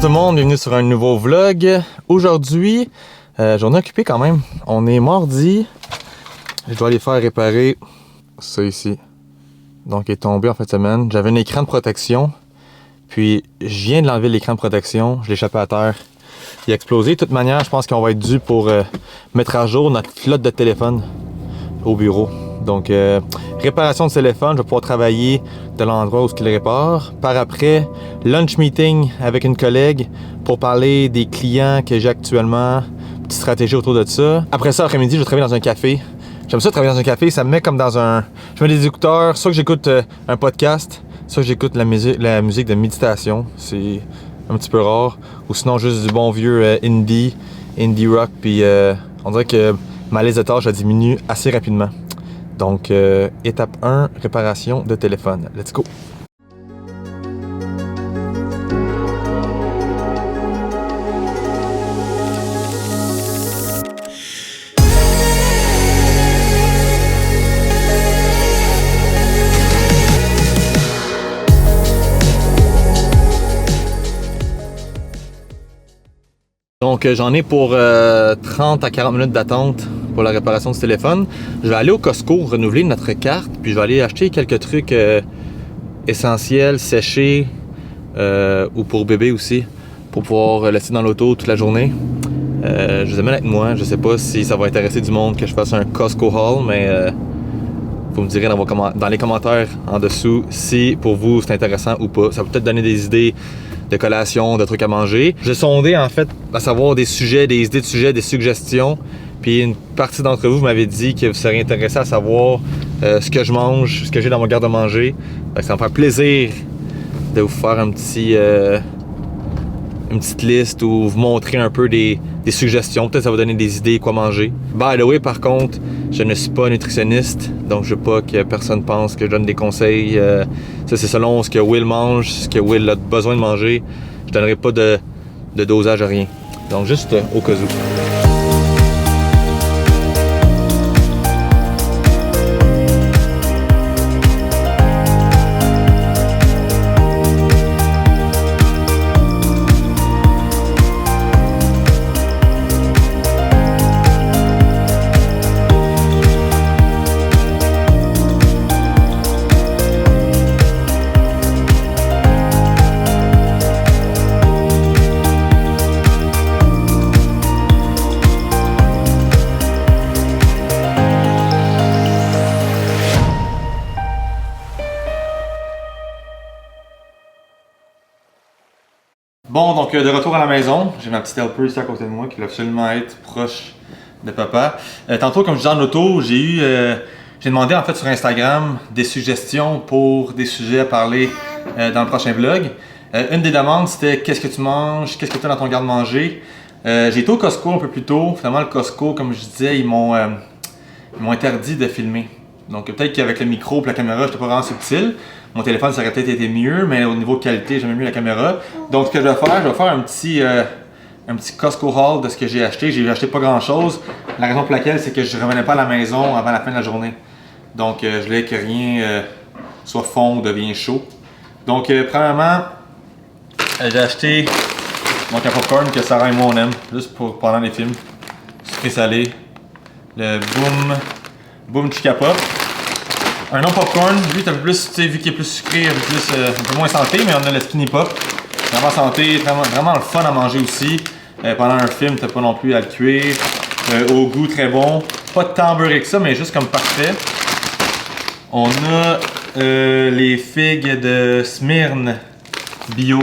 Bonjour tout le monde, bienvenue sur un nouveau vlog. Aujourd'hui, journée occupée quand même. On est mardi. Je dois aller faire réparer ça ici. Donc il est tombé en fin de semaine. J'avais un écran de protection. Puis je viens de l'enlever l'écran de protection. Je l'ai échappé à terre. Il a explosé. De toute manière, je pense qu'on va être dû pour mettre à jour notre flotte de téléphone au bureau. Donc, réparation de téléphone, je vais pouvoir travailler de l'endroit où il répare. Par après, lunch meeting avec une collègue pour parler des clients que j'ai actuellement, petite stratégie autour de ça. Après ça, après-midi, je vais travailler dans un café. J'aime ça travailler dans un café, ça me met comme dans un... Je mets des écouteurs, soit que j'écoute un podcast, soit que j'écoute la musique de méditation. C'est un petit peu rare. Ou sinon, juste du bon vieux indie rock. Puis on dirait que ma liste de tâches a diminué assez rapidement. Donc, étape 1, réparation de téléphone. Let's go! Donc, j'en ai pour 30 à 40 minutes d'attente pour la réparation du téléphone. Je vais aller au Costco renouveler notre carte, puis je vais aller acheter quelques trucs essentiels, séchés, ou pour bébé aussi, pour pouvoir laisser dans l'auto toute la journée. Je vous amène avec moi. Je sais pas si ça va intéresser du monde que je fasse un Costco haul, mais vous me direz dans les commentaires en dessous si pour vous c'est intéressant ou pas. Ça va peut-être donner des idées de collations, de trucs à manger. J'ai sondé en fait à savoir des sujets, des idées de sujets, des suggestions. Puis une partie d'entre vous m'avait dit que vous seriez intéressé à savoir ce que je mange, ce que j'ai dans mon garde-manger. Ça va me faire plaisir de vous faire une petite liste ou vous montrer un peu des suggestions. Peut-être ça va donner des idées quoi manger. By the way, par contre, je ne suis pas nutritionniste, donc je veux pas que personne pense que je donne des conseils. Ça, c'est selon ce que Will mange, ce que Will a besoin de manger. Je donnerai pas de dosage à rien. Donc juste au cas où. Bon, donc de retour à la maison, j'ai ma petite helper ici à côté de moi qui va absolument être proche de papa. Tantôt, comme je disais en auto, j'ai demandé en fait sur Instagram des suggestions pour des sujets à parler dans le prochain vlog. Une des demandes c'était qu'est-ce que tu manges, qu'est-ce que tu as dans ton garde-manger. J'ai été au Costco un peu plus tôt. Finalement, le Costco, comme je disais, ils m'ont interdit de filmer. Donc peut-être qu'avec le micro et la caméra, j'étais pas vraiment subtil. Mon téléphone, ça aurait peut-être été mieux, mais au niveau de qualité, j'aimais mieux la caméra. Donc, ce que je vais faire un petit Costco haul de ce que j'ai acheté. J'ai acheté pas grand-chose. La raison pour laquelle, c'est que je ne revenais pas à la maison avant la fin de la journée. Donc, je voulais que rien soit fond ou devienne chaud. Donc, premièrement, j'ai acheté un popcorn que Sarah et moi on aime, juste pour pendant les films. Sucré-salé. Le Boom Chica Pop. Un non popcorn, lui, t'as plus, tu sais, vu qu'il est plus sucré, un peu moins santé, mais on a le Skinny Pop. Vraiment santé, vraiment le fun à manger aussi. Pendant un film, t'as pas non plus à le cuire. Au goût très bon. Pas tant beurré que ça, mais juste comme parfait. On a les figues de Smyrne bio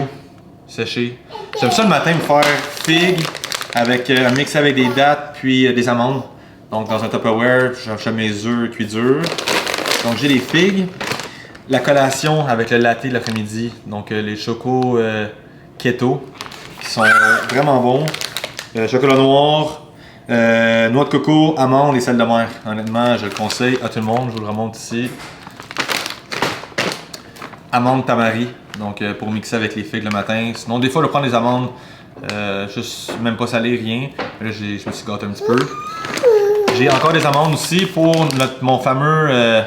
séchées. J'aime ça le matin me faire figues avec un mix avec des dattes puis des amandes. Donc dans un Tupperware, je mets mes œufs cuits durs. Donc j'ai les figues, la collation avec le latte de l'après-midi, donc les chocos keto qui sont vraiment bons, chocolat noir, noix de coco, amandes et sel de mer. Honnêtement, je le conseille à tout le monde, je vous le remonte ici. Amandes tamari, donc pour mixer avec les figues le matin. Sinon des fois je prends des amandes, juste même pas salées, rien. Mais là je me suis gâté un petit peu. J'ai encore des amandes aussi pour mon fameux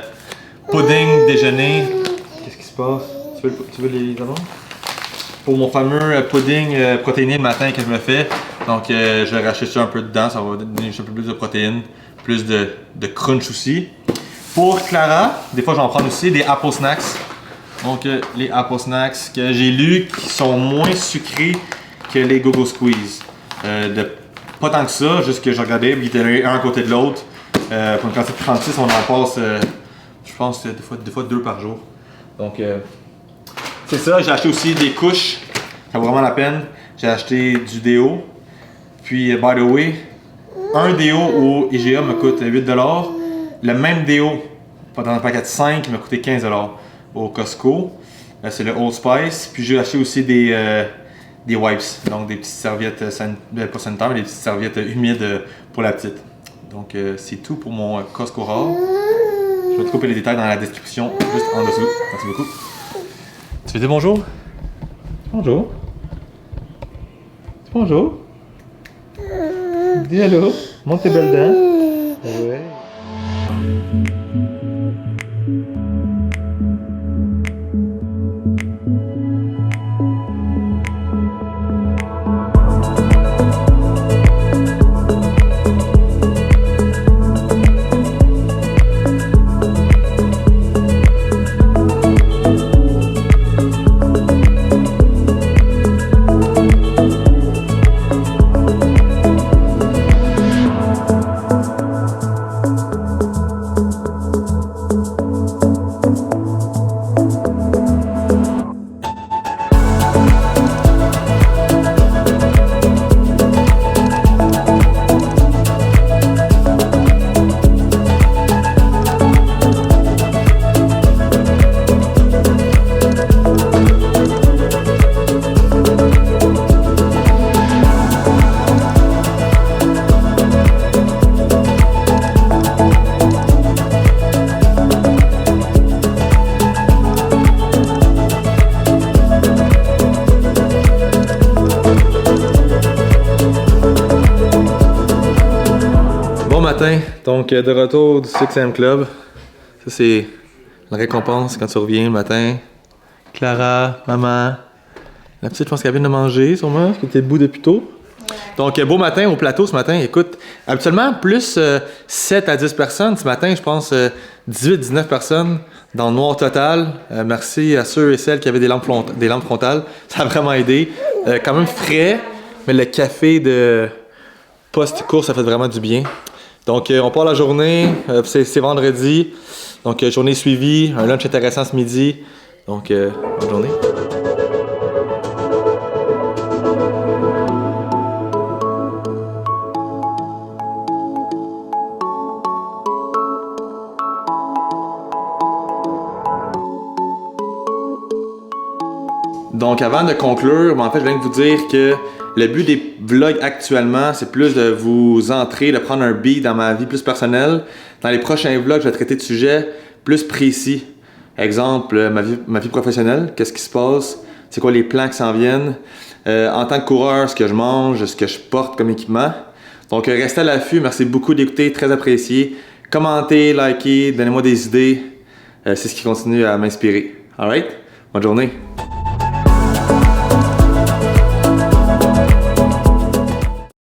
pudding déjeuner. Qu'est-ce qui se passe? Tu veux les amandes? pour mon fameux pudding protéiné le matin que je me fais. Donc je vais racheter ça un peu dedans, ça va donner un peu plus de protéines, plus de crunch aussi. Pour Clara, des fois j'en prends aussi des Apple Snacks. Donc les Apple Snacks que j'ai lu qui sont moins sucrés que les Go-Go Squeeze. Pas tant que ça, juste que je regardais, puis ils étaient un à côté de l'autre. Pour une quantité de 36, on en passe, je pense, des fois 2 par jour. Donc c'est ça, j'ai acheté aussi des couches, ça vaut vraiment la peine. J'ai acheté du déo. Puis, by the way, un déo au IGA me coûte 8$. Le même déo, dans un paquet de 5, me coûtait 15$ au Costco. C'est le Old Spice. Puis j'ai acheté aussi des wipes, donc des petites serviettes, pas sanitaires, mais des petites serviettes humides pour la petite. Donc c'est tout pour mon Costco haul. Je vais te couper les détails dans la description, juste en dessous. Merci beaucoup. Tu veux dire bonjour? Bonjour. Bonjour. Dis allô. Monte tes belles dents. Ouais. Bon matin, donc de retour du 6am Club. Ça c'est la récompense quand tu reviens le matin. Clara, maman, la petite je pense qu'elle vient de manger sûrement, parce que t'es debout depuis tôt. Ouais. Donc beau matin au plateau ce matin, écoute, habituellement plus 7 à 10 personnes, ce matin je pense 18-19 personnes dans le noir total. Merci à ceux et celles qui avaient des lampes frontales, ça a vraiment aidé. Quand même frais, mais le café de post-course ça fait vraiment du bien. Donc, on part la journée, c'est vendredi, donc journée suivie, un lunch intéressant ce midi, donc bonne journée. Donc, avant de conclure, en fait, je viens de vous dire que le but des vlogs actuellement, c'est plus de vous entrer, de prendre un beat dans ma vie plus personnelle. Dans les prochains vlogs, je vais traiter de sujets plus précis. Exemple, ma vie professionnelle, qu'est-ce qui se passe, c'est quoi les plans qui s'en viennent. En tant que coureur, ce que je mange, ce que je porte comme équipement. Donc, restez à l'affût. Merci beaucoup d'écouter, très apprécié. Commentez, likez, donnez-moi des idées. C'est ce qui continue à m'inspirer. Alright? Bonne journée!